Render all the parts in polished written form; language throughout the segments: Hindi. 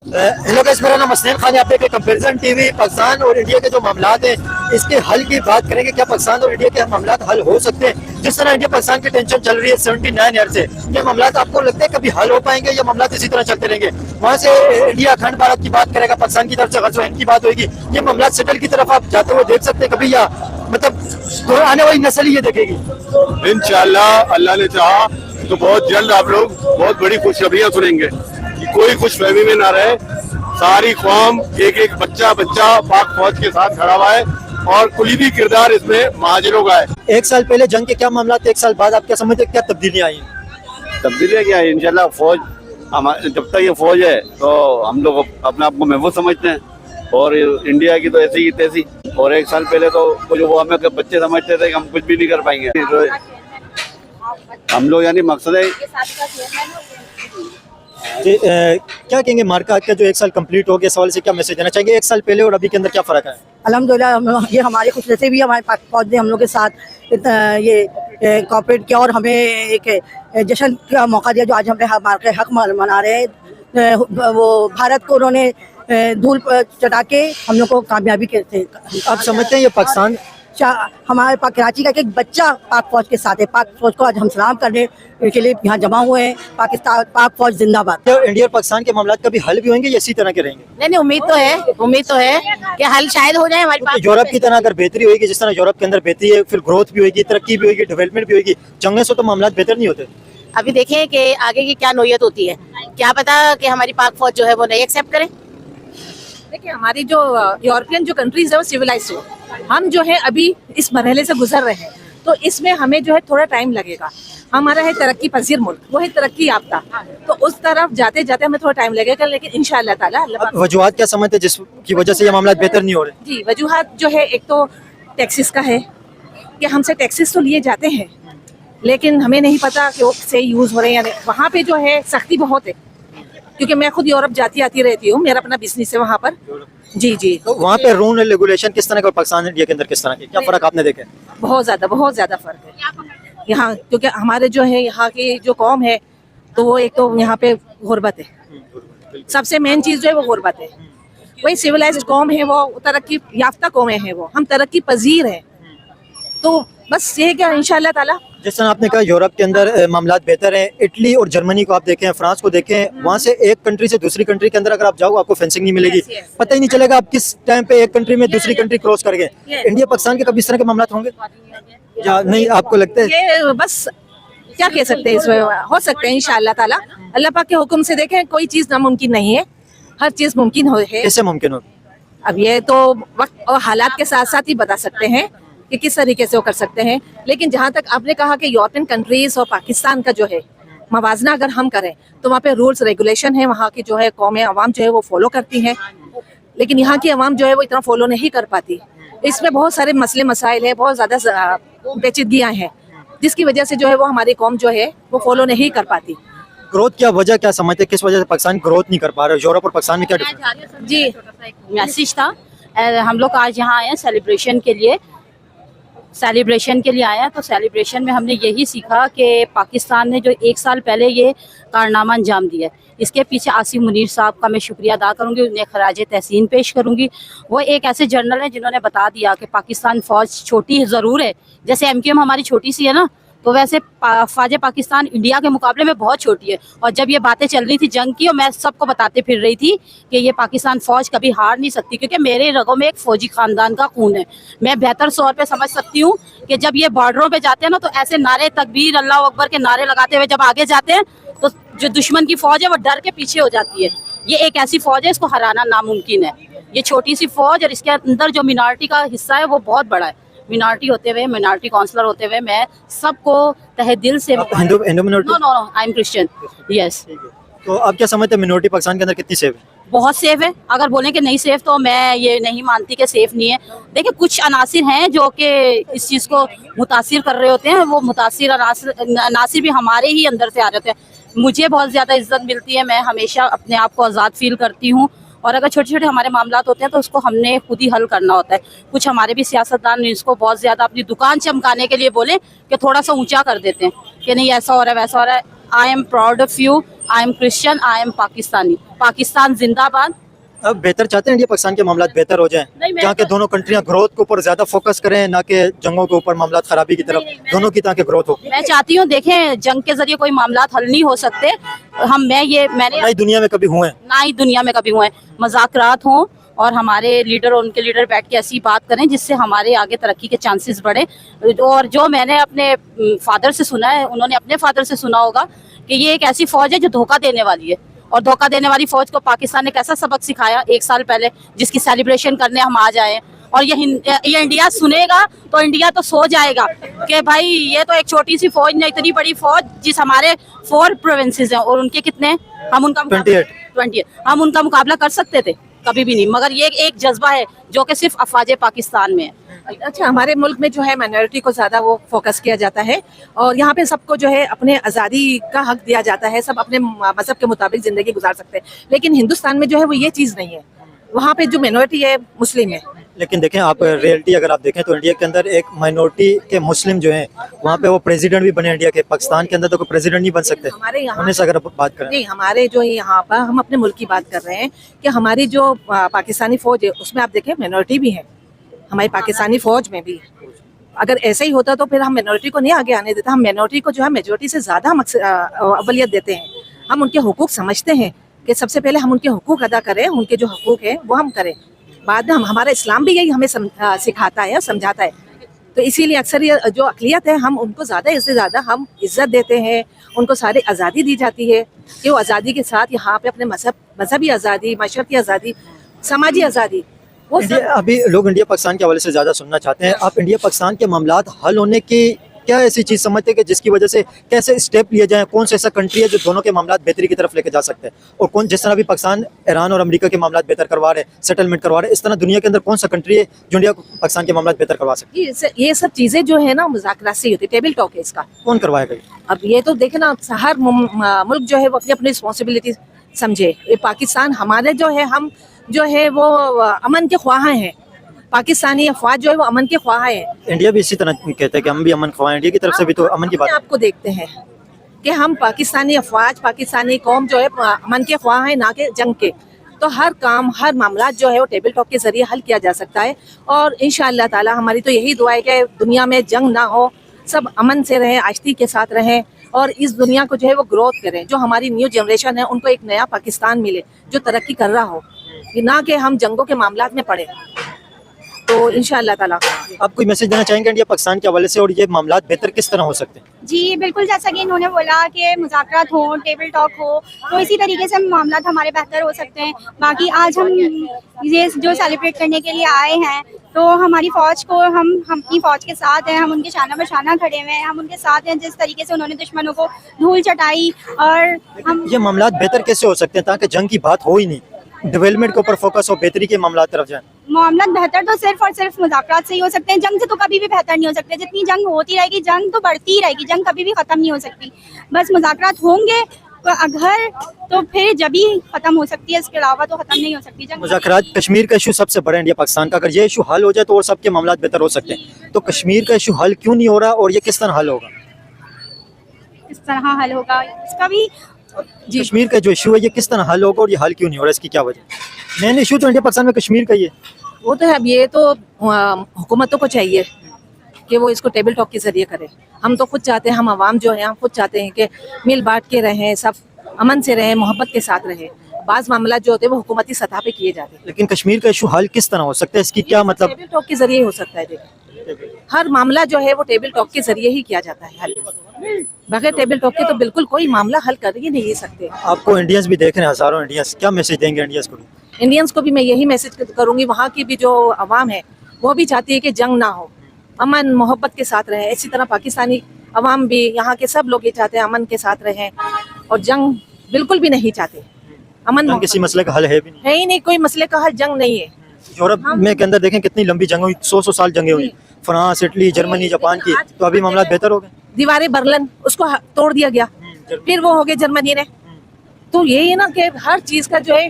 हेलो गाइस, मेरा नाम हसनैन खान है। आप देख रहे हैं कंपैरिजन टीवी। पाकिस्तान और इंडिया के जो मामलात हैं, इसके हल की बात करेंगे। क्या पाकिस्तान और इंडिया के मामलात हल हो सकते हैं? जिस तरह इंडिया पाकिस्तान की टेंशन चल रही है 79 ईयर से, ये मामलात आपको लगता है कभी हल हो पाएंगे या मामलात इसी तरह चलते रहेंगे? वहाँ से इंडिया अखंड भारत की बात करेगा, पाकिस्तान की तरफ से गज़ो हिंद की बात होगी। ये मामलात सेटल की तरफ आप जाते हुए देख सकते हैं कभी, या मतलब आने वाली नस्ल ही ये देखेगी? इंशाल्लाह अल्लाह ने चाहा तो बहुत जल्द आप लोग बहुत बड़ी खुशखबरियां सुनेंगे। कोई खुशफहमी में ना रहे, सारी कौम एक एक बच्चा पाक फौज के साथ खड़ा हुआ है और कुलीदी किरदार इसमें महाजिरों का है। एक साल पहले जंग के क्या मामला थे, एक साल बाद आप क्या समझते हैं, क्या तब्दीलियां आई हैं? तब्दीलियां क्या है? इंशाल्लाह फौज हमारे, जब तक ये फौज है तो हम लोग अपने आप को महफूज समझते हैं, और इंडिया की तो ऐसी ही तैसी। और एक साल पहले तो कुछ वो हमें बच्चे समझते थे कि हम कुछ भी नहीं कर पाएंगे, तो हम लोग यानी मकसद है। क्या कहेंगे, मार्का का जो एक साल कंप्लीट हो गया, सवाल से क्या मैसेज देना चाहेंगे? एक साल पहले और अभी के अंदर क्या फर्क है? अल्हम्दुलिल्लाह, ये हमारी खुश नसीबी, हमारे पाक फौज ने हम लोग के साथ ये कोऑपरेट किया और हमें एक जश्न का मौका दिया, जो आज हम हमारे हक मना रहे हैं। वो भारत को उन्होंने धूल चटा के हम लोग को कामयाबी करते हैं। आप समझते हैं ये पाकिस्तान, हमारे पाक कराची का एक बच्चा पाक फौज के साथ है। पाक फौज को आज हम सलाम करने के लिए यहाँ जमा हुए हैं। पाकिस्तान, पाक फौज जिंदाबाद। तो इंडिया और पाकिस्तान के मामला कभी हल भी होंगे या इसी तरह के रहेंगे? नहीं, उम्मीद तो है कि हल शायद हो जाए हमारे पास। यूरोप की तरह अगर बेहतरी होगी, जिस तरह यूरोप के अंदर बेहतरी है, फिर ग्रोथ भी होगी, तरक्की भी होगी, डेवलपमेंट भी होगी। जंगों से तो मामला बेहतर नहीं होते। अभी देखें कि आगे की क्या नोयत होती है, क्या पता कि हमारी पाक फौज जो है वो नहीं एक्सेप्ट करे। देखिए, हमारी जो यूरोपियन जो कंट्रीज है वो सिविलाइज्ड है। हम जो है अभी इस मरहले से गुजर रहे हैं, तो इसमें हमें जो है थोड़ा टाइम लगेगा। हमारा है तरक्की पजीर मुल्क, वो है तरक्की याफ्ता, तो उस तरफ जाते जाते हमें थोड़ा टाइम लगेगा, लेकिन इंशाअल्लाह ताला वजूहात क्या समझते हैं जिसकी वजह से ये मामला बेहतर नहीं हो रहे? जी, वजूहात जो है, एक तो टैक्सेस का है कि हमसे टैक्सेस तो लिए जाते हैं, लेकिन हमें नहीं पता कि वो सही यूज़ हो रहे हैं या नहीं। वहाँ पे जो है सख्ती बहुत है, क्योंकि मैं खुद यूरोप जाती आती रहती हूँ, मेरा अपना बिजनेस है वहाँ पर। जी जी। तो वहाँ पे रूल रेगुलेशन किस तरह का, पाकिस्तान इंडिया के अंदर किस तरह के, क्या फर्क आपने देखे? बहुत ज़्यादा फ़र्क है यहाँ, क्योंकि हमारे जो है यहाँ की जो कौम है, तो वो एक तो यहाँ पे गुर्बत है। सबसे मेन चीज़ जो है वो गुर्बत है। वही सिविलाइज्ड कौम है, वो तरक्की याफ्ता कौमें हैं, वो हम तरक्की पजीर हैं। तो बस ये क्या, इंशाल्लाह ताला। जिस तरह आपने कहा यूरोप के अंदर मामलात बेहतर हैं, इटली और जर्मनी को आप देखें, फ्रांस को देखें, वहाँ से एक कंट्री से दूसरी कंट्री के अंदर अगर आप जाओ आपको फेंसिंग नहीं मिलेगी। पता ही नहीं चलेगा आप किस टाइम पे एक कंट्री में दूसरी कंट्री क्रॉस कर गए। इंडिया पाकिस्तान के कभी इस तरह के मामलात होंगे या नहीं, आपको लगता है? ये बस क्या कह सकते हैं, इसमें हो सकते हैं इंशाल्लाह ताला। अल्लाह पाक के हुक्म से देखें, कोई चीज़ नामुमकिन नहीं है, हर चीज़ मुमकिन है। कैसे मुमकिन हो? अब ये तो वक्त और हालात के साथ साथ ही बता सकते हैं कि किस तरीके से वो कर सकते हैं। लेकिन जहाँ तक आपने कहा कि यूरोपियन कंट्रीज और पाकिस्तान का जो है मवाजना अगर हम करें, तो वहाँ पे रूल्स रेगुलेशन है, वहाँ की जो है कौमें अवाम जो है वो फॉलो करती हैं, लेकिन यहाँ की अवाम जो है वो इतना फॉलो नहीं कर पाती। इसमें बहुत सारे मसले मसाइल है, बहुत ज़्यादा पेचीदगियाँ हैं, जिसकी वजह से जो है वो हमारी कौम जो है वो फॉलो नहीं कर पाती। ग्रोथ क्या वजह, क्या समझते हैं किस वजह से पाकिस्तान ग्रोथ नहीं कर पा रहे? यूरोप और पाकिस्तान में क्या डिफरेंस? जी, मैसेज था, हम लोग आज यहाँ आए हैं सेलिब्रेशन के लिए आए हैं। तो सेलिब्रेशन में हमने यही सीखा कि पाकिस्तान ने जो एक साल पहले ये कारनामा अंजाम दिया, इसके पीछे आसिफ मुनीर साहब का मैं शुक्रिया अदा करूंगी, उन्हें खराज तहसीन पेश करूंगी। वो एक ऐसे जनरल हैं जिन्होंने बता दिया कि पाकिस्तान फ़ौज छोटी ज़रूर है, जैसे MQM हमारी छोटी सी है ना, तो वैसे फ़ौज पाकिस्तान इंडिया के मुकाबले में बहुत छोटी है। और जब ये बातें चल रही थी जंग की, और मैं सबको बताते फिर रही थी कि ये पाकिस्तान फ़ौज कभी हार नहीं सकती, क्योंकि मेरे रगों में एक फ़ौजी ख़ानदान का खून है। मैं बेहतर तौर पे समझ सकती हूँ कि जब ये बॉर्डरों पे जाते हैं ना, तो ऐसे नारे तकबीर अल्लाह अकबर के नारे लगाते हुए जब आगे जाते हैं, तो जो दुश्मन की फ़ौज है वो डर के पीछे हो जाती है। ये एक ऐसी फ़ौज है, इसको हराना नामुमकिन है। ये छोटी सी फ़ौज और इसके अंदर जो मिनॉरिटी का हिस्सा है वो बहुत बड़ा है। मिनॉरिटी होते हुए, मिनॉरिटी काउंसलर होते हुए, मैं सबको तहे दिल से Hindu minority? No, I am Christian. Yes. तो आप क्या समझते हैं मिनॉरिटी पाकिस्तान के अंदर कितनी सेफ है? बहुत सेफ है। अगर बोलें कि नहीं सेफ, तो मैं ये नहीं मानती कि सेफ नहीं है। देखिए, कुछ अनासिर हैं जो कि इस चीज़ को मुतासिर कर रहे होते हैं, वो मुतासिर अनासिर भी हमारे ही अंदर से आ रहे होते हैं। मुझे बहुत ज़्यादा इज्जत मिलती है, मैं हमेशा अपने आप को आज़ाद फील करती हूँ, और अगर छोटे छोटे हमारे मामलात होते हैं तो उसको हमने खुद ही हल करना होता है। कुछ हमारे भी सियासतदान इसको बहुत ज़्यादा अपनी दुकान चमकाने के लिए बोले कि थोड़ा सा ऊंचा कर देते हैं कि नहीं ऐसा हो रहा है वैसा हो रहा है। I am proud of you I am Christian, I am Pakistani. Pakistan जिंदाबाद। अब बेहतर चाहते हैं इंडिया पाकिस्तान के मामला बेहतर हो जाएं, नहीं, मैं जहाँ के दोनों कंट्रियां ग्रोथ के ऊपर ज्यादा फोकस करें, ना कि जंगों के ऊपर मामला खराबी की तरफ, दोनों की ताकि ग्रोथ हो। मैं चाहती हूँ, देखें, जंग के जरिए कोई मामला हल नहीं हो सकते। मैंने नई दुनिया में कभी हुए हैं। ना ही दुनिया में कभी हुए हैं, मज़ाकरात हों और हमारे लीडर और उनके लीडर बैठ के ऐसी बात करें जिससे हमारे आगे तरक्की के चांसेस बढ़े। और जो मैंने अपने फादर से सुना है, उन्होंने अपने फादर से सुना होगा कि ये एक ऐसी फौज है जो धोखा देने वाली है, और धोखा देने वाली फौज को पाकिस्तान ने कैसा सबक सिखाया 1 साल पहले, जिसकी सेलिब्रेशन करने हम आ जाए। और ये इंडिया सुनेगा तो इंडिया तो सो जाएगा कि भाई ये तो एक छोटी सी फौज ने इतनी बड़ी फौज, जिस हमारे 4 प्रोविंसेस हैं और उनके कितने, हम उनका 28 हम उनका मुकाबला कर सकते थे? कभी भी नहीं। मगर ये एक जज्बा है जो कि सिर्फ अफवाज पाकिस्तान में है। अच्छा, हमारे मुल्क में जो है माइनॉरिटी को ज़्यादा वो फोकस किया जाता है, और यहाँ पे सबको जो है अपने आज़ादी का हक दिया जाता है, सब अपने मजहब के मुताबिक ज़िंदगी गुजार सकते हैं। लेकिन हिंदुस्तान में जो है वो ये चीज़ नहीं है। वहाँ पे जो माइनॉरिटी है मुस्लिम है। लेकिन देखें आप, रियलिटी अगर आप देखें तो इंडिया के अंदर एक माइनॉरिटी के मुस्लिम जो हैं, वहाँ पे वो प्रेसिडेंट भी बने इंडिया के। पाकिस्तान के अंदर तो कोई प्रेसिडेंट नहीं बन सकते हमारे यहाँ होने से अगर बात करें। नहीं, हमारे जो यहाँ पर हम अपने मुल्क की बात कर रहे हैं कि हमारी जो पाकिस्तानी फौज है उसमें आप देखें माइनॉरिटी भी है, हमारी पाकिस्तानी फौज में भी। अगर ऐसा ही होता तो फिर हम माइनॉरिटी को नहीं आगे आने देते। हम माइनॉरिटी को जो है मेजोरिटी से ज़्यादा हम अवलियत देते हैं। हम उनके हुकूक समझते हैं कि सबसे पहले हम उनके हुकूक अदा करें, उनके जो हुकूक है वो हम करें। बाद में हमारा इस्लाम भी यही हमें सिखाता है और समझाता है। तो इसीलिए अक्सर ये जो अक़लियत है, हम उनको ज़्यादा इससे ज़्यादा हम इज़्ज़त देते हैं। उनको सारी आज़ादी दी जाती है कि वो आज़ादी के साथ यहाँ पे अपने मजहबी आज़ादी, माशरती आज़ादी, समाजी आज़ादी, वो अभी लोग इंडिया पाकिस्तान के हवाले से ज़्यादा सुनना चाहते हैं। आप इंडिया पाकिस्तान के मामला हल होने की क्या ऐसी चीज़ समझते हैं कि जिसकी वजह से कैसे स्टेप लिए जाएं, कौन सा ऐसा कंट्री है जो दोनों के मामला बेहतरी की तरफ लेके जा सकते हैं, और कौन, जिस तरह भी पाकिस्तान ईरान और अमेरिका के मामला बेहतर करवा रहे हैं, सेटलमेंट करवा रहे हैं, इस तरह दुनिया के अंदर कौन सा कंट्री है जो इंडिया पाकिस्तान के मामला बेहतर करवा सकती है? ये सब चीज़ें जो है ना मुज़ाकरात से होती है, टेबल टॉक है इसका। कौन करवाएगा? अब ये तो देखे ना, हर मुल्क जो है वो अपनी अपनी रिस्पॉन्सिबिलिटी समझे। ये पाकिस्तान हमारे जो है, हम जो है वो अमन के ख्वाह हैं। पाकिस्तानी अफवाज जो है वो अमन के ख्वाह है। इंडिया भी इसी तरह कहते हैं कि हम भी अमन ख्वाह हैं। इंडिया की तरफ से भी तो अमन की बात आपको देखते हैं कि हम पाकिस्तानी अफवाज, पाकिस्तानी कौम जो है अमन के ख्वाह है, ना कि जंग के। तो हर काम, हर मामला जो है वो टेबल टॉक के जरिए हल किया जा सकता है। और इंशाअल्लाह ताला हमारी तो यही दुआ है कि दुनिया में जंग ना हो, सब अमन से रहें, आश्ती के साथ रहें, और इस दुनिया को जो है वो ग्रोथ करें। जो हमारी न्यू जनरेशन है उनको एक नया पाकिस्तान मिले जो तरक्की कर रहा हो, ना कि हम जंगों के मामलात में पड़े। तो इंशाअल्लाह ताला आप कोई मैसेज देना चाहेंगे इंडिया पाकिस्तान के हवाले से, और ये मामला बेहतर किस तरह हो सकते हैं? जी बिल्कुल, जैसा कि इन्होंने बोला कि मुज़ाकरात हो, टेबल टॉक हो, तो इसी तरीके से मामला हमारे बेहतर हो सकते हैं। बाकी आज हम ये जो सेलिब्रेट करने के लिए आए हैं, तो हमारी फ़ौज को, हम अपनी फ़ौज के साथ हैं, हम उनके शाना बशाना खड़े हुए हैं, हम उनके साथ हैं। जिस तरीके से उन्होंने दुश्मनों को धूल चटाई, और हम ये मामला बेहतर कैसे हो सकते हैं ताकि जंग की बात हो ही नहीं, डेवलपमेंट के ऊपर फोकस हो, बेहतरी के मामला तरफ जाए? मामला बेहतर तो सिर्फ और सिर्फ मुज़ाकरात से ही हो सकते हैं। जंग से तो कभी भी बेहतर नहीं हो सकते। जितनी जंग होती रहेगी, जंग तो बढ़ती ही रहेगी, जंग कभी भी ख़त्म नहीं हो सकती। बस मुज़ाकरात होंगे तो अगर, तो फिर जब ही ख़त्म हो सकती है, इसके अलावा तो ख़त्म नहीं हो सकती जंग। मुज़ाकरात, कश्मीर का इशू सबसे बड़ा इंडिया पाकिस्तान का, अगर ये इशू हल हो जाए तो और सबके मामला बेहतर हो सकते हैं। तो कश्मीर का इशू हल क्यों नहीं हो रहा, और ये किस तरह हल होगा? किस तरह हल होगा इसका भी, कश्मीर का जो इशू है ये किस तरह हल होगा, और ये हल क्यों नहीं हो रहा, इसकी क्या वजह? मेन इशू तो इंडिया पाकिस्तान में कश्मीर का ही है। वो तो है। अब ये तो हुकूमतों को चाहिए कि वो इसको टेबल टॉक के जरिए करें। हम तो खुद चाहते हैं, हम आवाम जो है, हम खुद चाहते हैं कि मिल बांट के रहें, सब अमन से रहें, मोहब्बत के साथ रहें। बाज़ मामला जो होते हैं वो हुकूमती सतह पे किए जाते हैं। लेकिन कश्मीर का इशू हल किस तरह हो सकता है, इसकी क्या मतलब? टेबल टॉक के जरिए हो सकता है। देखिए, हर मामला जो है वो टेबल टॉक के जरिए ही किया जाता है हल। बगैर टेबल टॉक के तो बिल्कुल कोई मामला हल कर ही नहीं सकते। आपको इंडियंस भी देख रहे हैं, हज़ारों इंडियंस, क्या मैसेज देंगे इंडियंस को? इंडियंस को भी मैं यही मैसेज करूंगी, वहाँ की भी जो अवाम है वो भी चाहती है कि जंग ना हो, अमन मोहब्बत के साथ रहे। इसी तरह पाकिस्तानी अवाम भी, यहाँ के सब लोग ये चाहते हैं अमन के साथ रहें, और जंग बिल्कुल भी नहीं चाहते। अमन किसी मसले का हल है भी नहीं, है ही नहीं, कोई मसले का हल जंग नहीं है। यूरोप में के अंदर देखें कितनी लंबी जंग हुई, 100 साल जंगें हुई, फ्रांस, इटली, जर्मनी, जापान की, तो अभी मामला बेहतर हो गए। दीवारें बर्लिन उसको तोड़ दिया गया, फिर वो हो गए जर्मनी ने। तो यही है ना कि हर चीज़ का जो है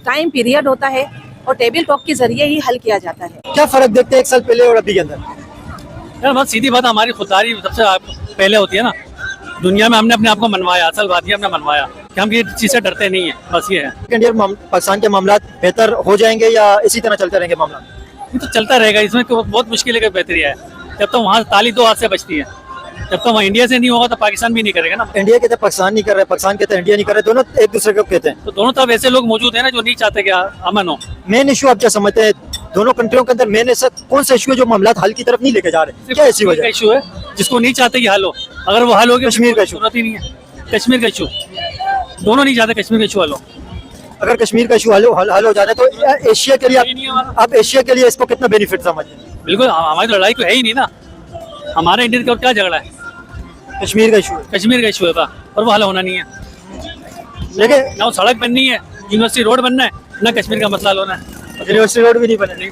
टाइम पीरियड होता है, और टेबल टॉक के जरिए ही हल किया जाता है। क्या फर्क देखते हैं 1 साल पहले और अभी के अंदर? यार बहुत सीधी बात, हमारी खुददारी सबसे पहले होती है ना। दुनिया में हमने अपने आप को मनवाया, असल बात ये हमने मनवाया। कि हम ये चीज़ से डरते नहीं है, बस ये है। इंडिया और पाकिस्तान के मामला बेहतर हो जाएंगे या इसी तरह चलते रहेंगे मामला? ये तो चलता रहेगा, इसमें तो बहुत मुश्किल है कि बेहतरी है। जब तो वहाँ ताली दो हाथ से बचती है, जब तो वहाँ इंडिया से नहीं होगा तो पाकिस्तान भी नहीं करेगा ना। इंडिया कहते हैं पाकिस्तान नहीं कर रहे, पाकिस्तान कहते हैं इंडिया नहीं कर रहे, दोनों एक दूसरे को कहते हैं। तो दोनों तरफ ऐसे लोग मौजूद हैं ना जो नहीं चाहते कि अमन हो। मेन इशू आप क्या समझते हैं दोनों कंट्रियों के अंदर? मेन ऐसा कौन सा इशू है जो मामला हल की तरफ नहीं लेके जा रहे? क्या ऐसी वजह? इशू है जिसको नहीं चाहते कि हल हो। अगर वो हल हो गया कश्मीर का इशू, जरूरत ही नहीं है। कश्मीर का इशू दोनों नहीं चाहते कश्मीर का इशू हल हो। अगर कश्मीर का इशू हल हो जाता है तो एशिया के लिए आप एशिया के लिए इसको कितना बेनिफिट समझते हैं? बिल्कुल, हमारी लड़ाई तो है ही नहीं ना। हमारे इंडिया का क्या झगड़ा है? कश्मीर का इशू है। कश्मीर का इशू था और वो हल होना नहीं है। लेकिन ना वो सड़क बननी है, यूनिवर्सिटी रोड बनना है, ना कश्मीर का मसला होना है। यूनिवर्सिटी रोड भी नहीं बने।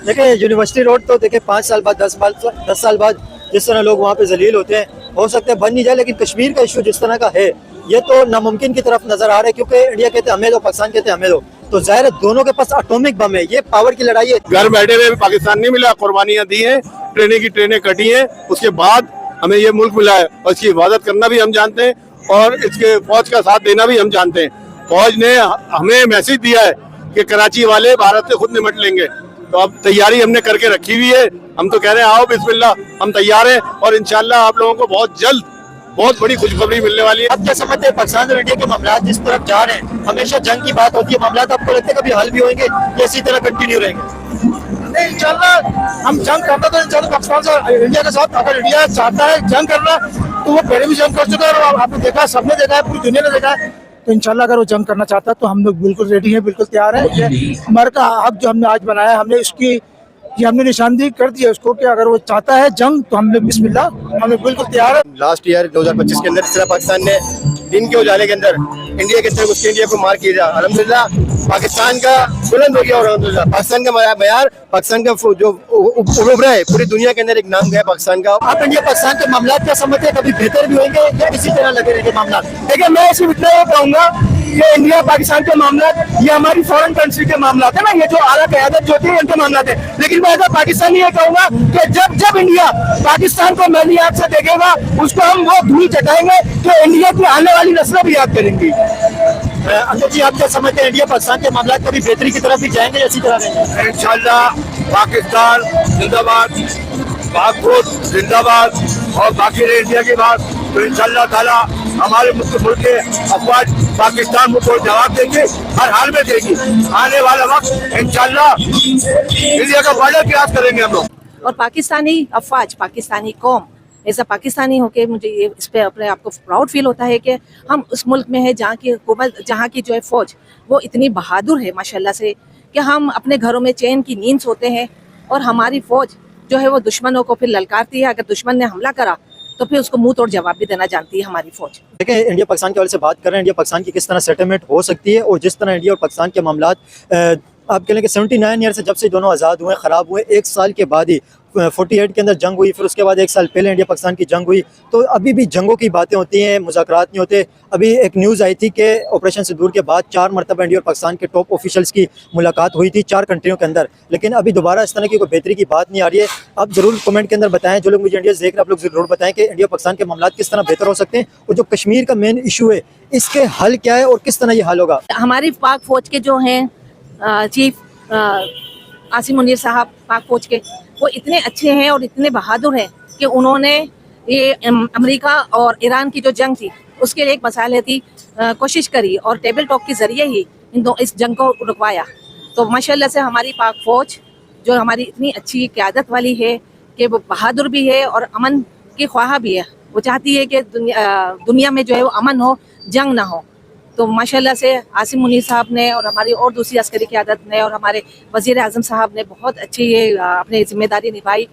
लेकिन यूनिवर्सिटी रोड तो देखे 5 साल बाद 10 साल बाद जिस तरह लोग वहाँ पे जलील होते हैं, हो सकता है बन नहीं जाए। लेकिन कश्मीर का इशू जिस तरह का है ये तो नामुमकिन की तरफ नजर आ रहा है, क्योंकि इंडिया कहते हैं हमें दो, पाकिस्तान कहते हैं हमें दो, तो जाहिर है दोनों के पास एटॉमिक बम है। ये पावर की लड़ाई है। घर बैठे हुए पाकिस्तान नहीं मिला, कुर्बानियां दी हैं, ट्रेनें की ट्रेनें कटी हैं, उसके बाद हमें ये मुल्क मिला है और इसकी हिफाजत करना भी हम जानते हैं और इसके फौज का साथ देना भी हम जानते हैं। फौज ने हमें मैसेज दिया है कि कराची वाले भारत से खुद निपट लेंगे, तो अब तैयारी हमने करके रखी हुई है। हम तो कह रहे हैं आओ बिस्मिल्लाह, हम तैयार हैं और इंशाल्लाह आप लोगों को बहुत जल्द बहुत बड़ी खुशखबरी मिलने वाली है। अब क्या समझते हैं पाकिस्तान और इंडिया के मामला जिस तरफ जा रहे हैं, हमेशा जंग की बात होती है, मामला आपको लगता है कभी हल भी होंगे या इसी तरह कंटिन्यू रहेंगे? इंशाल्लाह हम जंग करते तो इंशाल्लाह पाकिस्तान से इंडिया के साथ, अगर इंडिया चाहता है जंग करना तो वो पहले भी जंग कर चुका है और आपने देखा, सबने देखा है, पूरी दुनिया ने देखा है। तो इंशाल्लाह अगर वो जंग करना चाहता है तो हम लोग बिल्कुल रेडी हैं, बिल्कुल तैयार है। हमारे का हक जो हमने आज बनाया, हमने इसकी ये हमने निशानदेही कर दी है उसको कि अगर वो चाहता है जंग तो हम लोग बिस्मिल्लाह, हम लोग बिल्कुल तैयार है। लास्ट ईयर 2025 के अंदर इस तरह पाकिस्तान ने दिन के उजाले के अंदर इंडिया के तरफ उसके इंडिया को मार किया। अल्हम्दुलिल्लाह पाकिस्तान का बुलंद हो गया और अल्हम्दुलिल्लाह पाकिस्तान का मयार, पाकिस्तान का जो उभरा है पूरी दुनिया के अंदर एक नाम गया पाकिस्तान का। आप इंडिया पाकिस्तान के मामला क्या समझते हैं, कभी बेहतर भी होंगे या इसी तरह लगे रहेंगे मामला? देखिए मैं इसी इतना ये कहूंगा ये इंडिया पाकिस्तान के मामला, ये हमारी फॉरेन कंट्री के मामला है ना, ये जो आला क़यादत जो थी उनके मामला थे। लेकिन मैं ऐसा पाकिस्तानी ये कहूंगा कि जब जब इंडिया पाकिस्तान को मैली आंख से देखेगा उसको हम वो धूल चटाएंगे जो इंडिया की आने वाली नस्लें भी याद करेंगी। अंकल जी आप क्या समझते हैं इंडिया पाकिस्तान के मामला कभी बेहतरी की तरफ भी जाएंगे या इसी तरह रहेंगे? इंशाल्लाह पाकिस्तान जिंदाबाद, पाक जिंदाबाद और बाकी रहे इंडिया की बात, तो इंशाल्लाह ताला हमारे मुल्क के अफवाज पाकिस्तान को कोई जवाब देंगे, हर हाल में देंगे। आने वाला वक्त इंशाल्लाह इंडिया का बॉर्डर क्रॉस करेंगे हम लोग। और पाकिस्तानी अफवाज, पाकिस्तानी कौम, ऐसा पाकिस्तानी होके मुझे ये इस पे अपने आप को प्राउड फील होता है कि हम उस मुल्क में है जहाँ की हुकूमत, जहाँ की जो है फ़ौज वो इतनी बहादुर है माशाल्लाह से कि हम अपने घरों में चैन की नींद सोते हैं और हमारी फ़ौज जो है वो दुश्मनों को फिर ललकारती है। अगर दुश्मन ने हमला करा तो फिर उसको मुंह तोड़ जवाब भी देना जानती है हमारी फ़ौज। देखिए इंडिया पाकिस्तान के हवाले से बात कर रहे हैं, इंडिया पाकिस्तान की किस तरह सेटलमेंट हो सकती है और जिस तरह इंडिया और पाकिस्तान के मामला आप कह लें कि 79 ईयर से जब से दोनों आज़ाद हुए, ख़राब हुए, 1 साल के बाद ही 48 के अंदर जंग हुई, फिर उसके बाद 1 साल पहले इंडिया पाकिस्तान की जंग हुई, तो अभी भी जंगों की बातें होती हैं, मुज़ाकरात नहीं होते। अभी एक न्यूज़ आई थी कि ऑपरेशन सिंदूर के बाद 4 मरतबा इंडिया और पाकिस्तान के टॉप ऑफिशियल्स की मुलाकात हुई थी 4 कंट्रियों के अंदर, लेकिन अभी दोबारा इस तरह की कोई बेहतरी की बात नहीं आ रही है। आप ज़रूर कमेंट के अंदर बताएं, जो लोग मुझे इंडिया से देख रहे हैं आप लोग ज़रूर बताएं कि इंडिया पाकिस्तान के मामला किस तरह बेहतर हो सकते हैं और जो कश्मीर का मेन इशू है इसके हल क्या है और किस तरह ये हल होगा। हमारी पाक फ़ौज के जो हैं चीफ आसिम मुनीर साहब, पाक फ़ौज के, वो इतने अच्छे हैं और इतने बहादुर हैं कि उन्होंने ये अमेरिका और ईरान की जो जंग थी उसके लिए एक मसालहती कोशिश करी और टेबल टॉक के ज़रिए ही इस जंग को रुकवाया। तो माशाल्लाह से हमारी पाक फ़ौज जो हमारी इतनी अच्छी क़यादत वाली है कि वो बहादुर भी है और अमन की ख्वाह भी है। वो चाहती है कि दुनिया में जो है वो अमन हो, जंग ना हो। तो माशाल्लाह से आसिम मुनीर साहब ने और हमारी और दूसरी अस्करी क़यादत ने और हमारे वज़ीर आज़म साहब ने बहुत अच्छी ये अपनी ज़िम्मेदारी निभाई।